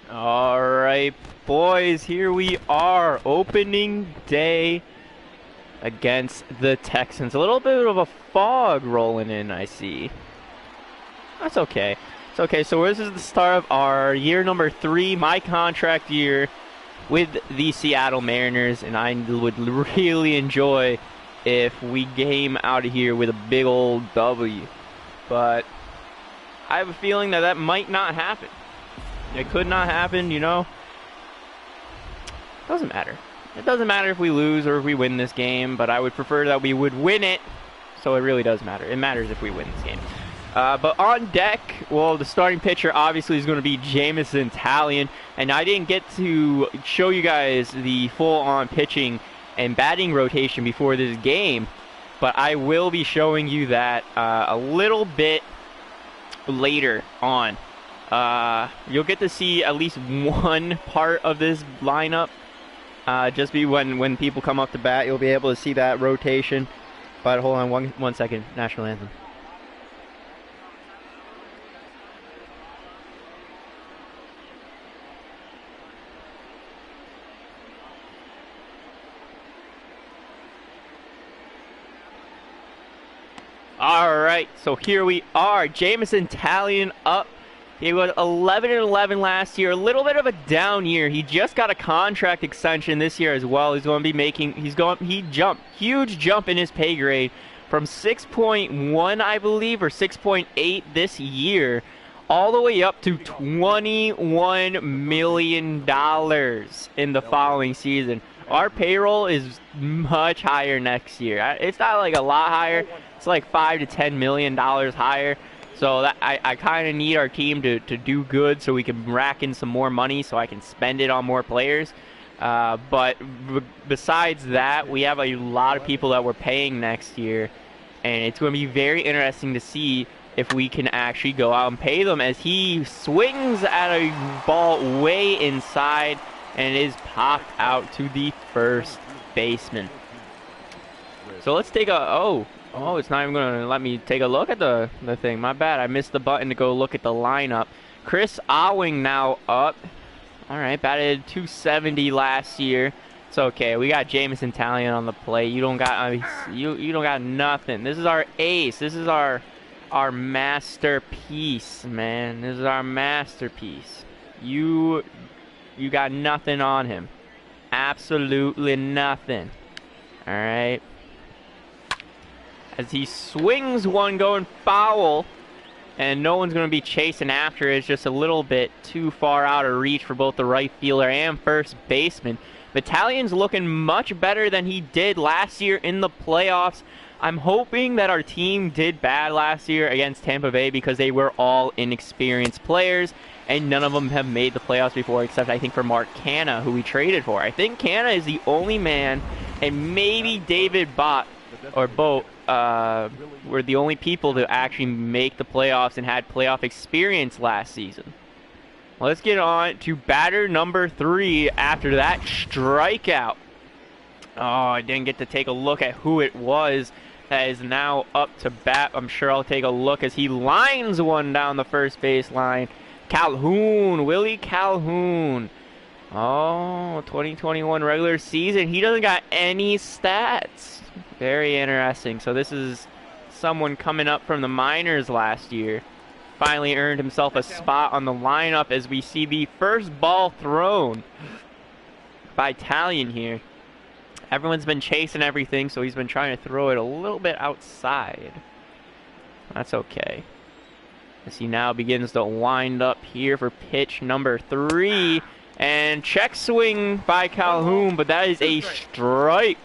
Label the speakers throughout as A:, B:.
A: All right, boys, here we are, opening day against the Texans. A little bit of a fog rolling in, I see. That's okay. It's okay. So this is the start of our year number 3, my contract year with the Seattle Mariners, and I would really enjoy if we came out of here with a big old W. But I have a feeling that that might not happen. It could not happen, you know. Doesn't matter. It doesn't matter if we lose or if we win this game, but I would prefer that we would win it. So it really does matter. It matters if we win this game. But on deck, well, the starting pitcher obviously is going to be Jameson Taillon, and I didn't get to show you guys the full-on pitching and batting rotation before this game, but I will be showing you that a little bit later on. You'll get to see at least one part of this lineup. Just be when people come up to bat, you'll be able to see that rotation. But hold on one second. National anthem. All right, so here we are. Jameson Taillon up. He was 11-11 last year. A little bit of a down year. He just got a contract extension this year as well. He's going to be making. He jumped huge jump in his pay grade from 6.1, I believe, or 6.8 this year, all the way up to $21 million in the following season. Our payroll is much higher next year. It's not like a lot higher. It's like $5 to $10 million higher. So that, I kind of need our team to do good so we can rack in some more money so I can spend it on more players. But besides that, we have a lot of people that we're paying next year. And it's going to be very interesting to see if we can actually go out and pay them, as he swings at a ball way inside and is popped out to the first baseman. So let's take a... Oh, it's not even going to let me take a look at the thing. My bad. I missed the button to go look at the lineup. Chris Owing now up. All right, batted 270 last year. It's okay. We got Jameson Taillon on the plate. You don't got you don't got nothing. This is our ace. This is our masterpiece, man. This is our masterpiece. You got nothing on him. Absolutely nothing. All right. As he swings one going foul, and no one's going to be chasing after it. It's just a little bit too far out of reach for both the right fielder and first baseman. But Taillon's looking much better than he did last year in the playoffs. I'm hoping that our team did bad last year against Tampa Bay because they were all inexperienced players, and none of them have made the playoffs before, except I think for Mark Canha, who we traded for. I think Canha is the only man, and maybe David Bott or Boat were the only people to actually make the playoffs and had playoff experience last season. Let's get on to batter number 3 after that strikeout. Oh, I didn't get to take a look at who it was that is now up to bat. I'm sure I'll take a look as he lines one down the first base line. Calhoun, Willie Calhoun. Oh, 2021 regular season. He doesn't got any stats. Very interesting. So this is someone coming up from the minors last year. Finally earned himself a spot on the lineup as we see the first ball thrown by Taillon here. Everyone's been chasing everything, so he's been trying to throw it a little bit outside. That's okay. As he now begins to wind up here for pitch number 3. And check swing by Calhoun, but that is a strike.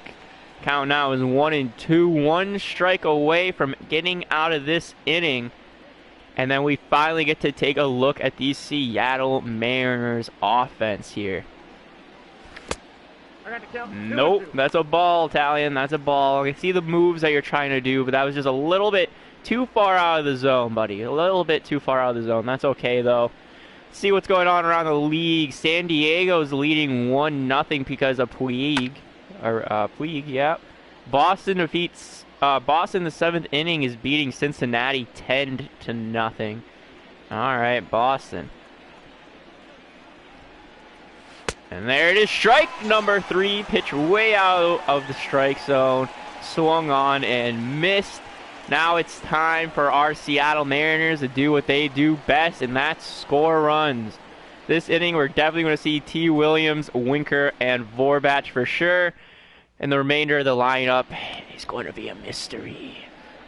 A: Count now is 1-2. 1 strike away from getting out of this inning. And then we finally get to take a look at the Seattle Mariners offense here. Nope, that's a ball, Taillon. That's a ball. I see the moves that you're trying to do, but that was just a little bit too far out of the zone, buddy. A little bit too far out of the zone. That's okay, though. See what's going on around the league. San Diego's leading 1-0 because of Puig. Puig, yeah. Boston defeats... Boston, the 7th inning, is beating Cincinnati 10-0. All right, Boston. And there it is, strike number 3, pitch way out of the strike zone, swung on and missed. Now it's time for our Seattle Mariners to do what they do best, and that's score runs. This inning, we're definitely going to see T. Williams, Winker, and Vorbach for sure. And the remainder of the lineup is going to be a mystery.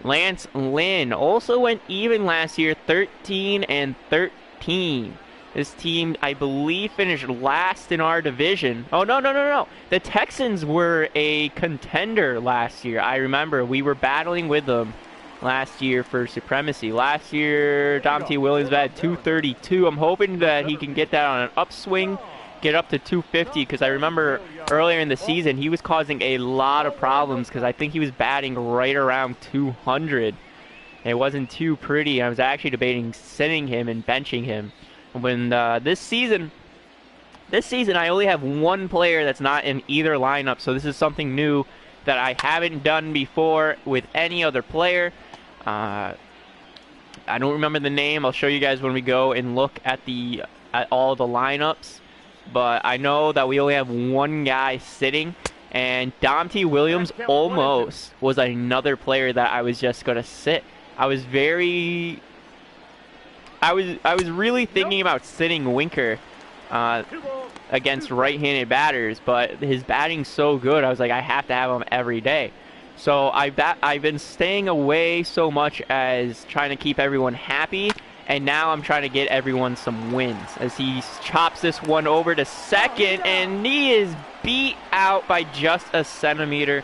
A: Lance Lynn also went even last year, 13-13. This team, I believe, finished last in our division. Oh, no. The Texans were a contender last year. I remember we were battling with them last year for supremacy. Last year, Dom T. Williams batted 232. I'm hoping that he can get that on an upswing, get up to 250, because I remember earlier in the season, he was causing a lot of problems because I think he was batting right around 200. It wasn't too pretty. I was actually debating sitting him and benching him. When this season I only have one player that's not in either lineup, so this is something new that I haven't done before with any other player. I don't remember the name. I'll show you guys when we go and look at all the lineups, but I know that we only have one guy sitting, and Dom T. Williams almost was another player that I was just gonna sit. I was really thinking about sitting Winker against right-handed batters, but his batting's so good, I was like, I have to have him every day. So I've been staying away so much as trying to keep everyone happy, and now I'm trying to get everyone some wins. As he chops this one over to second, and he is beat out by just a centimeter.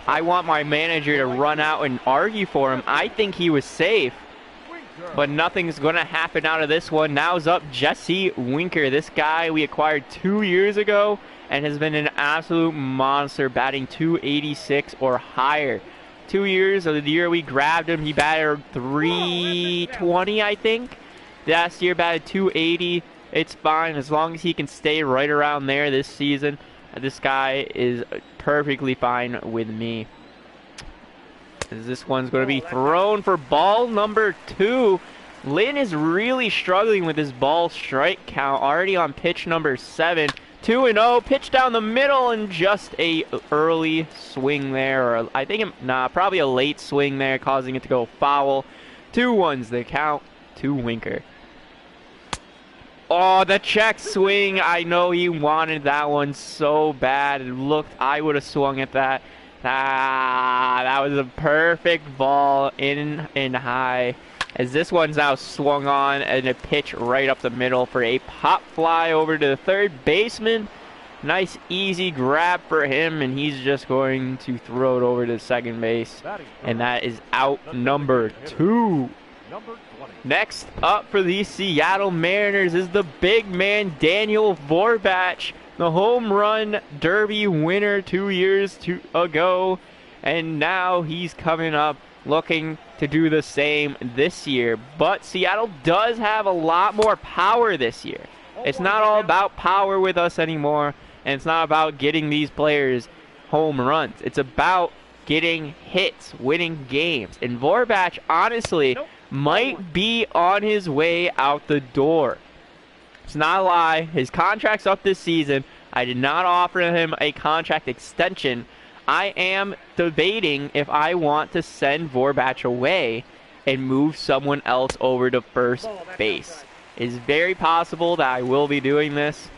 A: I want my manager to run out and argue for him. I think he was safe. But nothing's going to happen out of this one. Now's up Jesse Winker. This guy we acquired 2 years ago and has been an absolute monster, batting 286 or higher. 2 years of the year we grabbed him, he batted 320, I think. Last year batted 280. It's fine as long as he can stay right around there this season. This guy is perfectly fine with me. As this one's going to be thrown for ball number 2. Lynn is really struggling with his ball strike count, already on pitch number 7. 2-0, pitch down the middle, and just a early swing there, or I think, probably a late swing there, causing it to go foul. 2-1's the count to Winker. Oh, the check swing. I know he wanted that one so bad. It looked, I would have swung at that. That was a perfect ball in and high, as this one's now swung on and a pitch right up the middle for a pop fly over to the third baseman. Nice easy grab for him, and he's just going to throw it over to second base, and that is out number 2. Next up for the Seattle Mariners is the big man Daniel Vorbach, the home run derby winner 2 years ago, and now he's coming up looking to do the same this year. But Seattle does have a lot more power this year. It's not all about power with us anymore, and it's not about getting these players home runs. It's about getting hits, winning games. And Vorbach, honestly, might be on his way out the door. It's not a lie. His contract's up this season. I did not offer him a contract extension. I am debating if I want to send Vorbach away and move someone else over to first base. It's very possible that I will be doing this,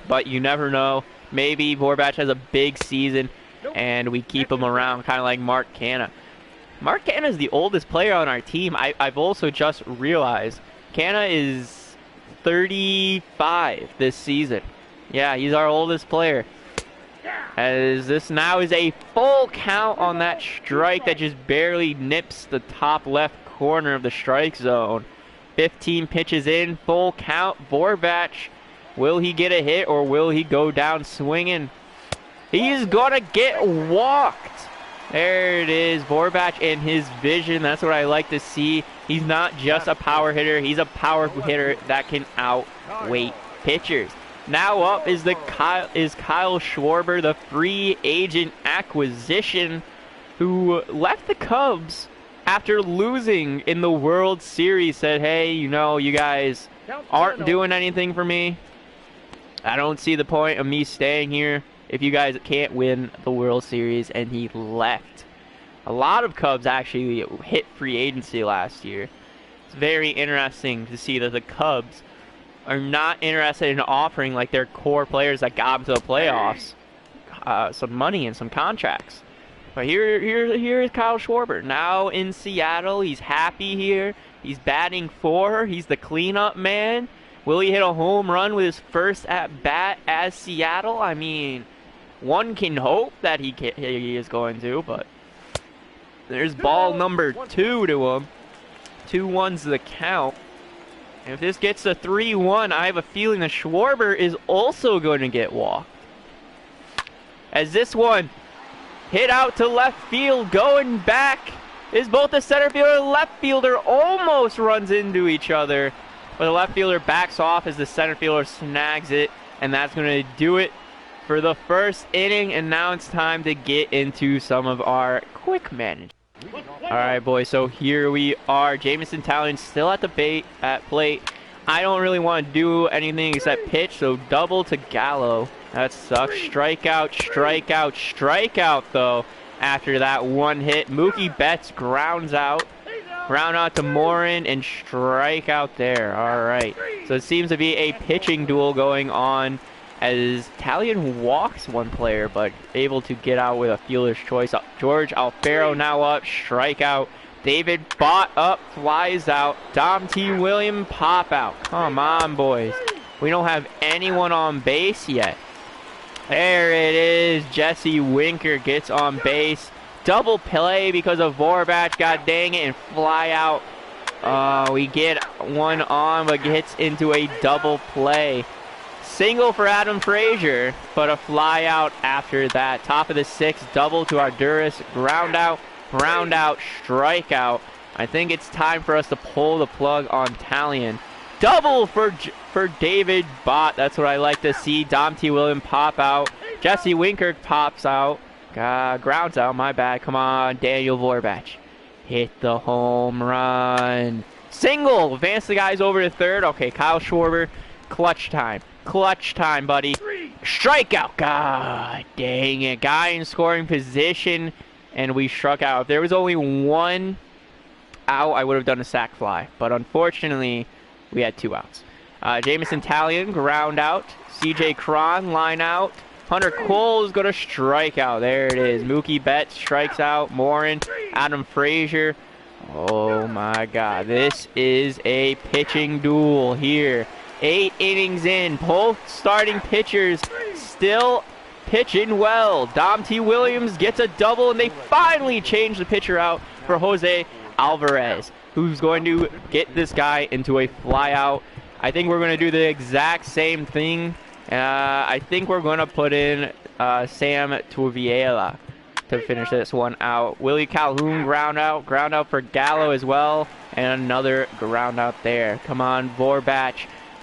A: but you never know. Maybe Vorbach has a big season and we keep him around, kind of like Mark Canha. Mark Canha is the oldest player on our team. I've also just realized Canha is 35 this season. Yeah, he's our oldest player. As this now is a full count on that strike that just barely nips the top left corner of the strike zone. 15 pitches in, full count. Vorbach, will he get a hit or will he go down swinging? He's gonna get walked. There it is, Vorbach in his vision. That's what I like to see. He's not just a power hitter. He's a power hitter that can outweight pitchers. Now up is Kyle Schwarber, the free agent acquisition, who left the Cubs after losing in the World Series. Said, hey, you know, you guys aren't doing anything for me. I don't see the point of me staying here if you guys can't win the World Series. And he left. A lot of Cubs actually hit free agency last year. It's very interesting to see that the Cubs are not interested in offering like their core players that got them to the playoffs some money and some contracts. But here is Kyle Schwarber now in Seattle. He's happy here. He's batting for. He's the cleanup man. Will he hit a home run with his first at bat as Seattle? I mean, one can hope that he is going to, but there's ball number 2 to him. 2-1's the count. If this gets to 3-1, I have a feeling that Schwarber is also going to get walked. As this one hit out to left field, going back is both the center fielder and left fielder almost runs into each other. But the left fielder backs off as the center fielder snags it. And that's going to do it for the first inning. And now it's time to get into some of our quick management. All right, boys, so here we are. Jameson Taillon still at the plate. I don't really want to do anything except pitch, so double to Gallo. That sucks. Strikeout, strikeout, strikeout, though, after that one hit. Mookie Betts grounds out. Ground out to Morin and strike out there. All right, so it seems to be a pitching duel going on as Taillon walks one player, but able to get out with a fielder's choice. George Alfaro now up, strikeout. David Bott up, flies out. Dom T. Williams pop out. Come on, boys. We don't have anyone on base yet. There it is. Jesse Winker gets on base. Double play because of Vorbach. God dang it, and fly out. We get one on, but gets into a double play. Single for Adam Frazier, but a fly out after that. Top of the 6th, double to Arduris. Ground out, strikeout. I think it's time for us to pull the plug on Taillon. Double for David Bott. That's what I like to see. Dom T. Williams pop out. Jesse Winker pops out. Grounds out, my bad. Come on, Daniel Vorbach. Hit the home run. Single. Advance the guys over to third. Okay, Kyle Schwarber. Clutch time. Clutch time, buddy. Strikeout. God dang it. Guy in scoring position, and we struck out. If there was only one out, I would have done a sac fly. But unfortunately, we had 2 outs. Jameson Taillon, ground out. CJ Cron, line out. Hunter Cole is going to strike out. There it is. Mookie Betts strikes out. Morin, Adam Frazier. Oh, my God. This is a pitching duel here. 8 innings in. Both starting pitchers still pitching well. Dom T. Williams gets a double, and they finally change the pitcher out for Jose Alvarez, who's going to get this guy into a flyout. I think we're going to do the exact same thing. I think we're going to put in Sam Turviela to finish this one out. Willie Calhoun ground out for Gallo as well, and another ground out there. Come on, Vorbach.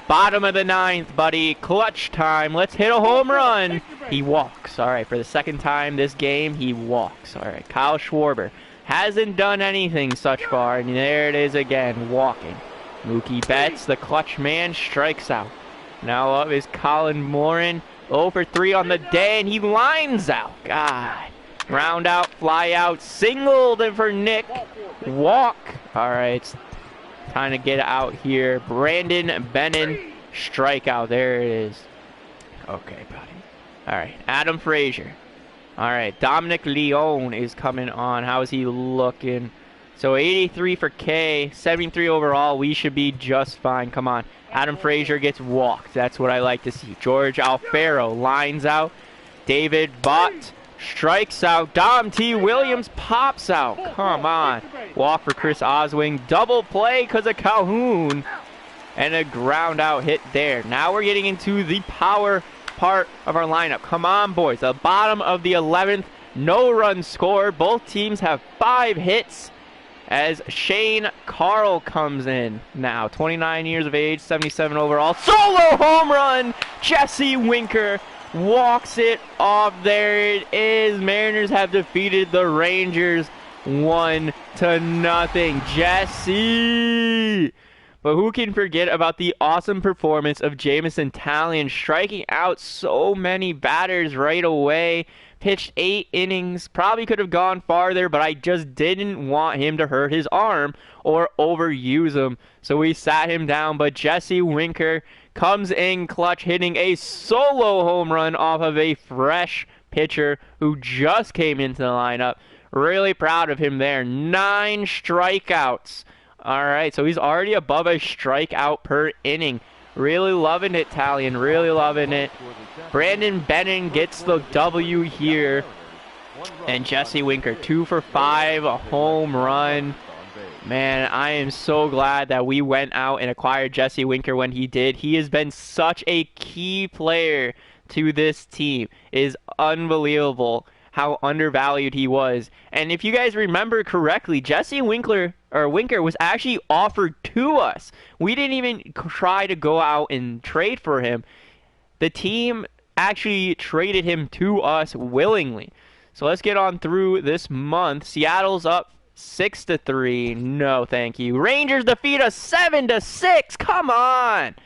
A: Bottom of the 9th, buddy. Clutch time. Let's hit a home run. He walks. All right, for the second time this game, he walks. All right, Kyle Schwarber hasn't done anything such far, and there it is again, walking. Mookie Betts, the clutch man, strikes out. Now up is Colin Morin. 0 for 3 on the day, and he lines out. God. Ground out, fly out, singled for Nick. Walk. All right, it's time to get out here. Brandon Bennon, strikeout. There it is. Okay, buddy. All right, Adam Frazier. All right, Dominic Leone is coming on. How is he looking? So 83 for K, 73 overall. We should be just fine. Come on. Adam Frazier gets walked. That's what I like to see. George Alfaro lines out. David Bott strikes out. Dom T. Williams pops out. Come on. Walk for Chris Oswing. Double play because of Calhoun. And a ground out hit there. Now we're getting into the power part of our lineup. Come on, boys. The bottom of the 11th. No run scored. Both teams have 5 hits. As Shane Carl comes in now. 29 years of age, 77 overall. Solo home run! Jesse Winker walks it off. There it is. Mariners have defeated the Rangers 1-0. Jesse! But who can forget about the awesome performance of Jameson Taillon, striking out so many batters right away. Pitched 8 innings, probably could have gone farther, but I just didn't want him to hurt his arm or overuse him. So we sat him down, but Jesse Winker comes in clutch, hitting a solo home run off of a fresh pitcher who just came into the lineup. Really proud of him there. 9 strikeouts. All right, so he's already above a strikeout per inning. Really loving it, Taillon. Really loving it. Brandon Benning gets the W here. And Jesse Winker, 2 for 5, a home run. Man, I am so glad that we went out and acquired Jesse Winker when he did. He has been such a key player to this team. It is unbelievable how undervalued he was. And if you guys remember correctly, Jesse Winker was actually offered to us. We didn't even try to go out and trade for him. The team actually traded him to us willingly. So let's get on through this month. Seattle's up 6-3. No, thank you. Rangers defeat us 7-6. Come on.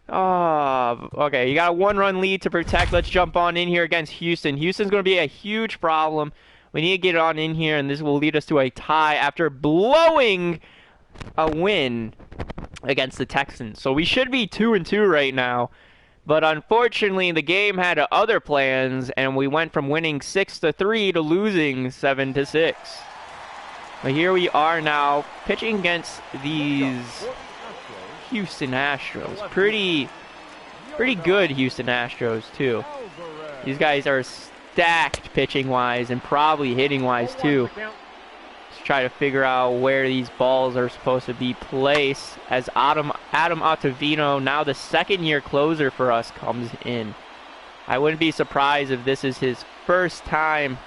A: Oh, okay, you got a 1-run lead to protect. Let's jump on in here against Houston. Houston's going to be a huge problem. We need to get on in here, and this will lead us to a tie after blowing a win against the Texans. So we should be 2-2 right now. But unfortunately, the game had other plans, and we went from winning 6-3 to losing 7-6. But here we are now, pitching against these Houston Astros. Pretty good Houston Astros, too. These guys are stacked pitching-wise and probably hitting-wise, too. Let's try to figure out where these balls are supposed to be placed as Adam Ottavino, now the second-year closer for us, comes in. I wouldn't be surprised if this is his first time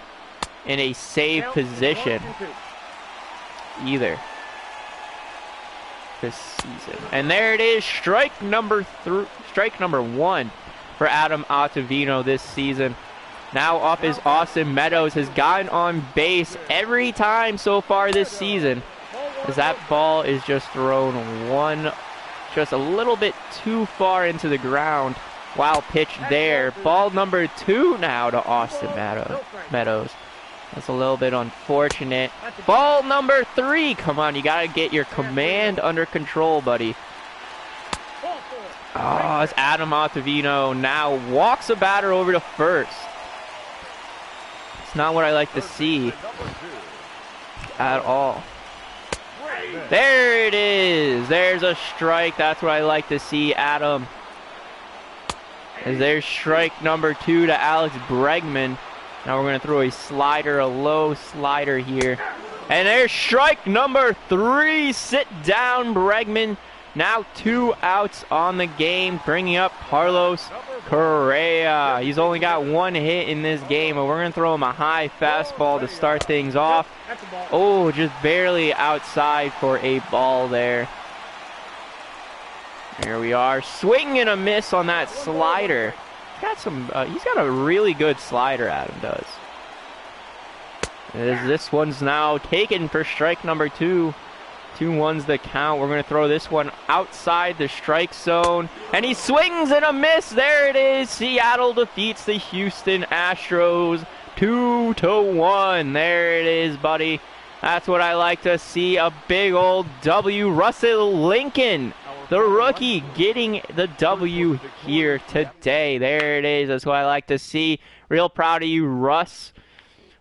A: in a save position either this season. And there it is, strike number 1 for Adam Ottavino this season. Now up is Austin Meadows, has gotten on base every time so far this season, as that ball is just thrown just a little bit too far into the ground. Wild pitch there. Ball number 2 now to Austin Meadows. That's a little bit unfortunate. Ball number 3. Come on, you got to get your command under control, buddy. Oh, it's Adam Ottavino now walks a batter over to first. It's not what I like to see at all. There it is. There's a strike. That's what I like to see, Adam. As there's strike number 2 to Alex Bregman. Now we're going to throw a slider, a low slider here. And there's strike number 3. Sit down, Bregman. Now 2 outs on the game, bringing up Carlos Correa. He's only got 1 hit in this game, but we're going to throw him a high fastball to start things off. Oh, just barely outside for a ball there. Here we are. Swing and a miss on that slider. He's got a really good slider, Adam does. As this one's now taken for strike number 2. 2-1's the count. We're going to throw this one outside the strike zone. And he swings and a miss. There it is. Seattle defeats the Houston Astros 2-1. There it is, buddy. That's what I like to see. A big old W. Russell Lincoln, the rookie, getting the W here today. There it is. That's what I like to see. Real proud of you, Russ.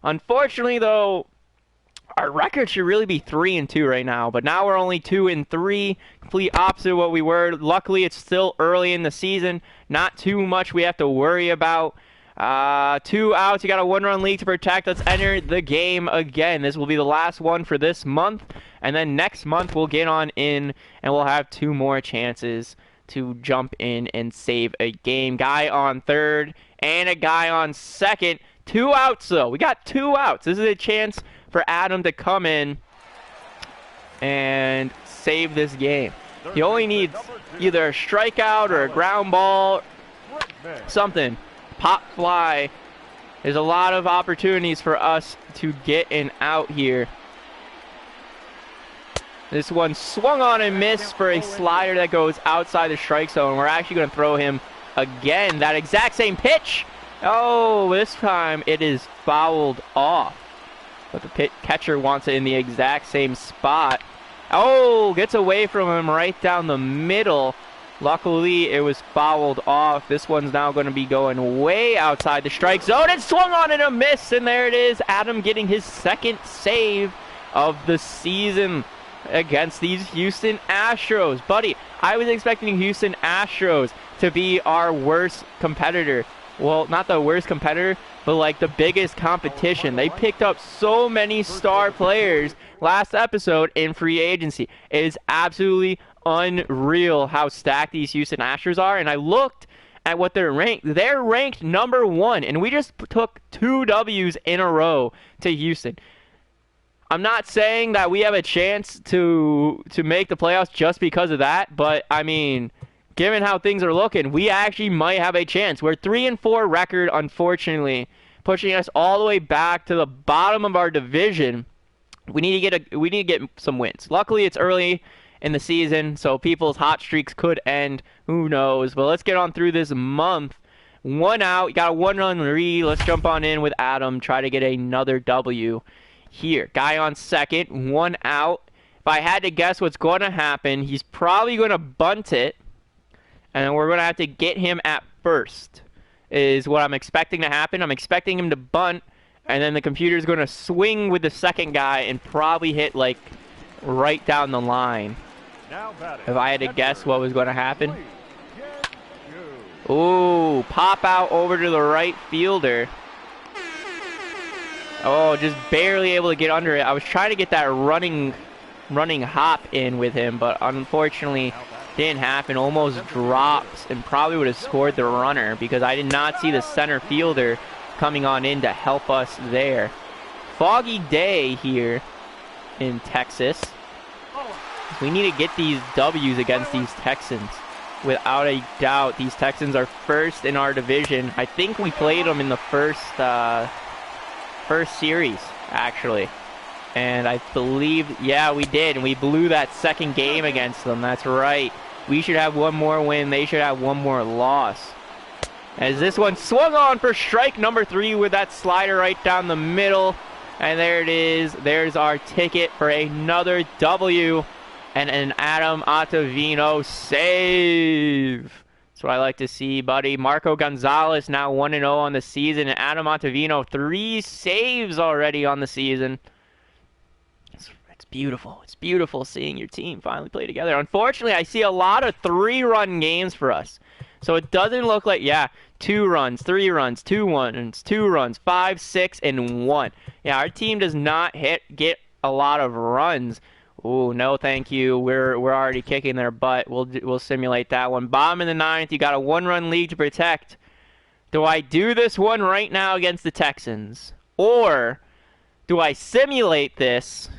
A: Unfortunately, though, our record should really be 3-2 right now, but now we're only 2-3. Complete opposite of what we were. Luckily, it's still early in the season. Not too much we have to worry about. 2 outs. You got a 1-run lead to protect. Let's enter the game again. This will be the last one for this month, and then next month we'll get on in and we'll have 2 more chances to jump in and save a game. Guy on third and a guy on second. 2 outs though. We got 2 outs. This is a chance for Adam to come in and save this game. He only needs either a strikeout or a ground ball, something. Pop fly. There's a lot of opportunities for us to get an out here. This one swung on and missed for a slider that goes outside the strike zone. We're actually going to throw him again. That exact same pitch. Oh, this time it is fouled off. But the catcher wants it in the exact same spot. Oh, gets away from him right down the middle. Luckily, it was fouled off. This one's now going to be going way outside the strike zone. It swung on and a miss, and there it is. Adam getting his second save of the season against these Houston Astros. Buddy, I was expecting Houston Astros to be our worst competitor. Well, not the worst competitor, but like the biggest competition. They picked up so many star players last episode in free agency. It is absolutely unreal how stacked these Houston Astros are. And I looked at what they're ranked. They're ranked #1, and we just took 2 W's in a row to Houston. I'm not saying that we have a chance to make the playoffs just because of that, but I mean, given how things are looking, we actually might have a chance. We're 3-4 record, unfortunately, pushing us all the way back to the bottom of our division. We need to get some wins. Luckily, it's early in the season, so people's hot streaks could end. Who knows? But let's get on through this month. 1 out, you got a 1-run lead. Let's jump on in with Adam. Try to get another W here. Guy on second, 1 out. If I had to guess what's going to happen, he's probably going to bunt it. And we're going to have to get him at first, is what I'm expecting to happen. I'm expecting him to bunt, and then the computer's going to swing with the second guy and probably hit, like, right down the line. If I had to guess what was going to happen. Ooh, pop out over to the right fielder. Oh, just barely able to get under it. I was trying to get that running hop in with him, but unfortunately didn't happen. Almost dropped and probably would have scored the runner because I did not see the center fielder coming on in to help us there. Foggy day here in Texas. We need to get these W's against these Texans. Without a doubt, these Texans are first in our division. I think we played them in the first series, actually. And I believe, yeah, we did. And we blew that second game against them. That's right. We should have one more win. They should have one more loss. As this one swung on for strike number 3 with that slider right down the middle. And there it is. There's our ticket for another W. And an Adam Ottavino save. That's what I like to see, buddy. Marco Gonzalez now 1-0 on the season. And Adam Ottavino, 3 saves already on the season. It's beautiful. It's beautiful seeing your team finally play together. Unfortunately, I see a lot of 3-run games for us. So it doesn't look like, yeah, 2 runs, 3 runs, 2 runs, 2 runs, 5, 6, and 1. Yeah, our team does not get a lot of runs. Ooh, no thank you. We're already kicking their butt. We'll simulate that one. Bottom in the 9th. You got a 1-run lead to protect. Do I do this one right now against the Texans? Or do I simulate this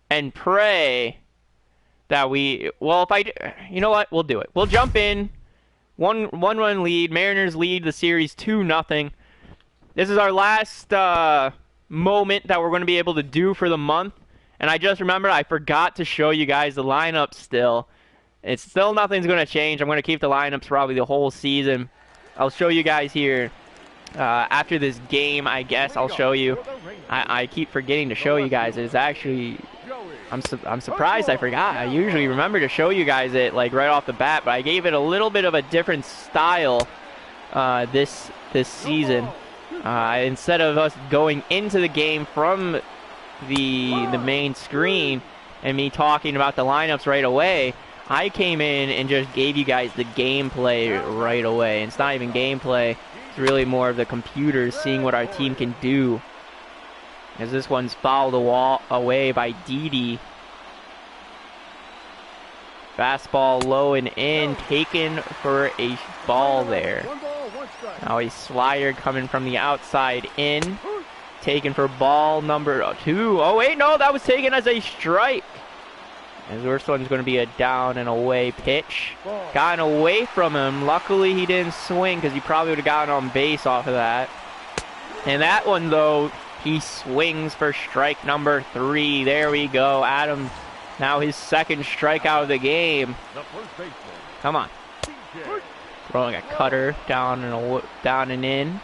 A: and pray that well, if I do, you know what? We'll do it. We'll jump in. One-run lead. Mariners lead the series 2-0. This is our last moment that we're going to be able to do for the month. And I just remembered I forgot to show you guys the lineup still. It's still nothing's going to change. I'm going to keep the lineups probably the whole season. I'll show you guys here after this game, I guess. I'll show you. I keep forgetting to show you guys. It's actually, I'm surprised I forgot. I usually remember to show you guys it like right off the bat, but I gave it a little bit of a different style this season. Instead of us going into the game from the main screen and me talking about the lineups right away, I came in and just gave you guys the gameplay right away. It's not even gameplay. It's really more of the computers seeing what our team can do. As this one's fouled away by Didi. Fastball low and in, taken for a ball there. Now a slider coming from the outside in. Taken for ball number 2. Oh, wait, no, that was taken as a strike. As this one's going to be a down and away pitch. Gotten away from him. Luckily, he didn't swing because he probably would have gotten on base off of that. And that one, though, he swings for strike number 3. There we go. Adam Now his second strikeout of the game. Come on. Throwing a cutter down and in.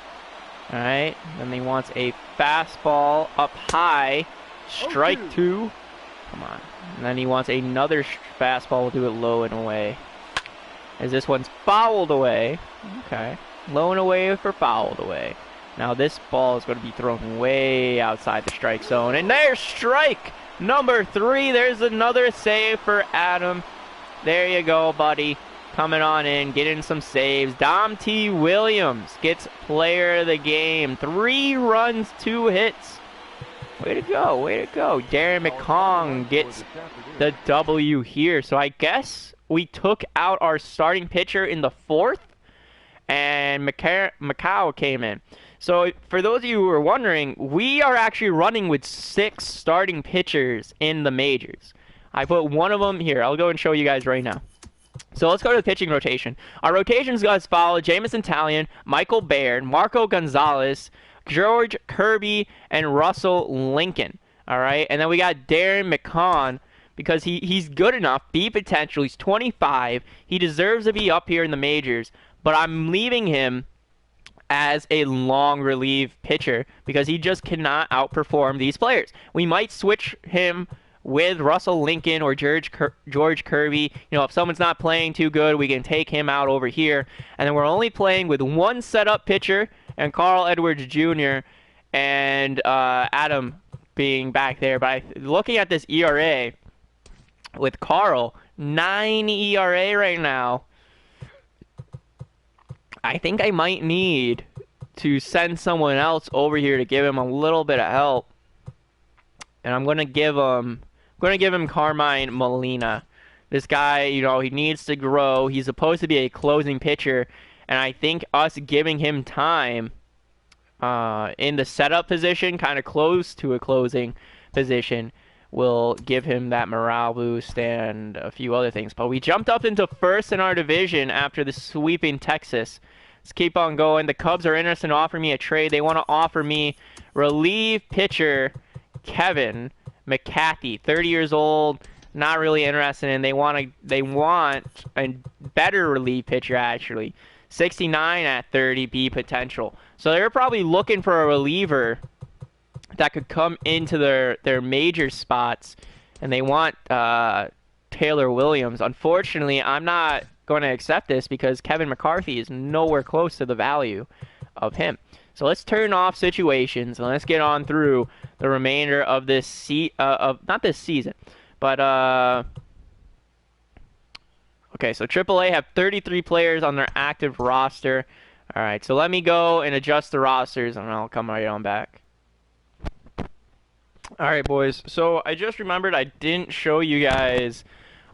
A: All right. Then he wants a fastball up high. Strike 2. Come on. And then he wants another fastball. We'll do it low and away. As this one's fouled away. Okay. Low and away for fouled away. Now this ball is going to be thrown way outside the strike zone. And there's strike number 3. There's another save for Adam. There you go, buddy. Coming on in, getting some saves. Dom T. Williams gets player of the game. 3 runs, 2 hits. Way to go, way to go. Darren McCong gets the W here. So I guess we took out our starting pitcher in the 4th, and Macau came in. So for those of you who are wondering, we are actually running with 6 starting pitchers in the majors. I put one of them here. I'll go and show you guys right now. So let's go to the pitching rotation. Our rotations go as follows: Jamison Talion, Michael Baird, Marco Gonzalez, George Kirby, and Russell Lincoln. All right, and then we got Darren McCon, because he's good enough, B potential. He's 25. He deserves to be up here in the majors, but I'm leaving him as a long relief pitcher because he just cannot outperform these players. We might switch him with Russell Lincoln or George Kirby. You know, if someone's not playing too good, we can take him out over here. And then we're only playing with one setup pitcher, and Carl Edwards Jr. and Adam being back there. But looking at this ERA with Carl, 9 ERA right now, I think I might need to send someone else over here to give him a little bit of help. And I'm going to give him Carmine Molina. This guy, you know, he needs to grow. He's supposed to be a closing pitcher, and I think us giving him time in the setup position, kind of close to a closing position, will give him that morale boost and a few other things. But we jumped up into first in our division after the sweeping Texas. Let's keep on going. The Cubs are interested in offering me a trade. They want to offer me relief pitcher Kevin McCarthy, 30 years old, not really interested in. They want a better relief pitcher, actually, 69 at 30 B potential. So they're probably looking for a reliever that could come into their major spots, and they want Taylor Williams. Unfortunately, I'm not going to accept this because Kevin McCarthy is nowhere close to the value of him. So let's turn off situations and let's get on through the remainder of this not this season, but okay. So AAA have 33 players on their active roster. All right, so let me go and adjust the rosters, and I'll come right on back. All right, boys. So I just remembered I didn't show you guys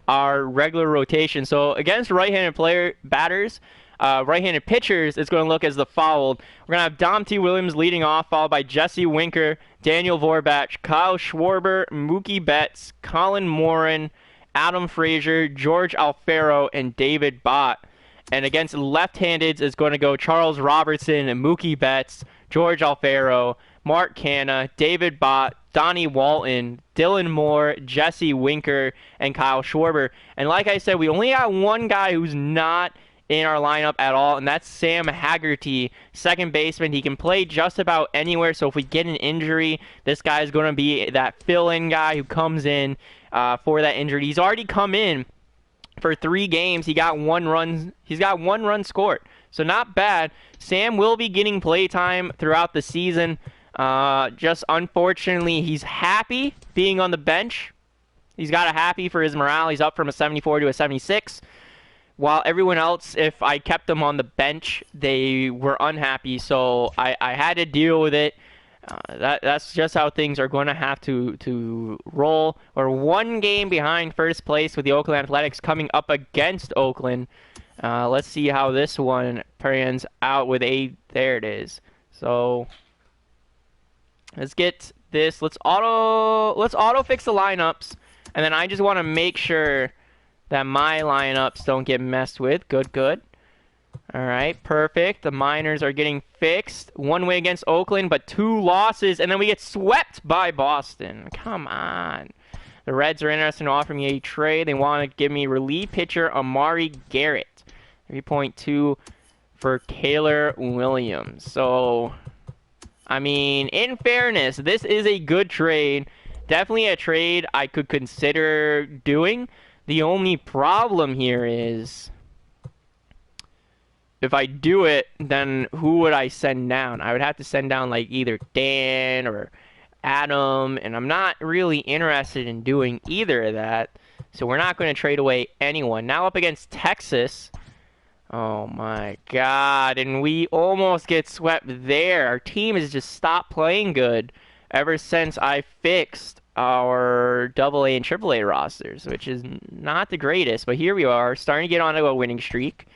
A: our regular rotation. So against right-handed batters. Right-handed pitchers, it's going to look as the followed. We're going to have Dom T. Williams leading off, followed by Jesse Winker, Daniel Vorbach, Kyle Schwarber, Mookie Betts, Colin Morin, Adam Frazier, George Alfaro, and David Bott. And against left-handeds, it's going to go Charles Robertson, Mookie Betts, George Alfaro, Mark Canha, David Bott, Donnie Walton, Dylan Moore, Jesse Winker, and Kyle Schwarber. And like I said, we only got one guy who's not in our lineup at all, and that's Sam Haggerty, second baseman. He can play just about anywhere, so if we get an injury, this guy is going to be that fill-in guy who comes in for that injury. He's already come in for 3 games. He's got 1 run scored, so not bad. Sam will be getting play time throughout the season. Just unfortunately, he's happy being on the bench. He's got a happy for his morale. He's up from a 74 to a 76. While everyone else, if I kept them on the bench, they were unhappy. So I had to deal with it. That's just how things are going to have to roll. We're 1 game behind first place with the Oakland Athletics coming up against Oakland. Let's see how this one pans out with there it is. So let's get this. Let's auto fix the lineups, and then I just want to make sure that my lineups don't get messed with. Good. All right, perfect. The minors are getting fixed. 1 win against Oakland, but 2 losses, and then we get swept by Boston. Come on. The Reds are interested in offering me a trade. They want to give me relief pitcher Amari Garrett. 3.2 for Taylor Williams. So, I mean, in fairness, this is a good trade. Definitely a trade I could consider doing. The only problem here is, if I do it, then who would I send down? I would have to send down like either Dan or Adam, and I'm not really interested in doing either of that. So we're not going to trade away anyone. Now up against Texas. Oh my God, and we almost get swept there. Our team has just stopped playing good ever since I fixed our AA and AAA rosters, which is not the greatest, but here we are, starting to get onto a winning streak.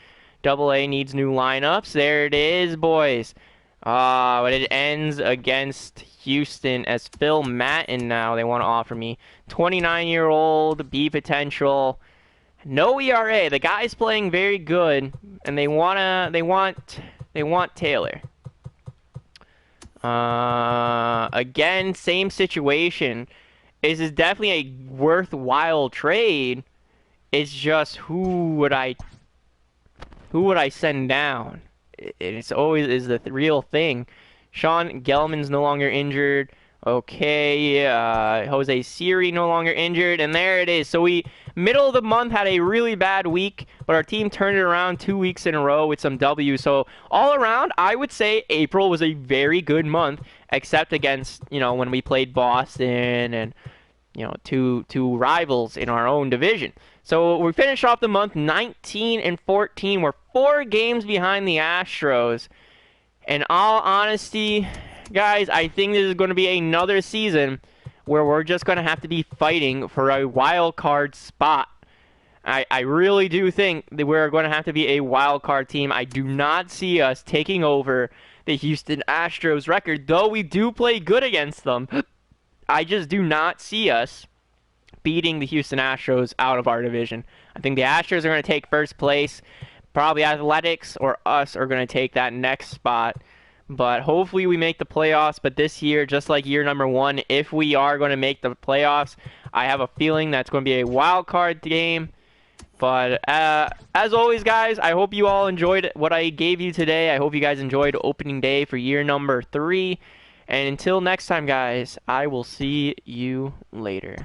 A: AA needs new lineups. There it is, boys. But it ends against Houston as Phil Matten now they want to offer me. 29-year-old, B potential. No ERA. The guy's playing very good, and they want Taylor. Again, same situation. This is definitely a worthwhile trade. It's just who would I send down? It's always is the real thing. Sean Gelman's no longer injured. Okay, Jose Siri no longer injured, and there it is. So we, middle of the month, had a really bad week, but our team turned it around 2 weeks in a row with some W's. So all around, I would say April was a very good month, except against, when we played Boston and, two rivals in our own division. So we finished off the month 19-14. We're 4 games behind the Astros. In all honesty, guys, I think this is going to be another season where we're just going to have to be fighting for a wild card spot. I really do think that we're going to have to be a wild card team. I do not see us taking over the Houston Astros record, though we do play good against them. I just do not see us beating the Houston Astros out of our division. I think the Astros are going to take first place. Probably Athletics or us are going to take that next spot. But hopefully we make the playoffs. But this year, just like year number 1, if we are going to make the playoffs, I have a feeling that's going to be a wild card game. But as always, guys, I hope you all enjoyed what I gave you today. I hope you guys enjoyed opening day for year number 3. And until next time, guys, I will see you later.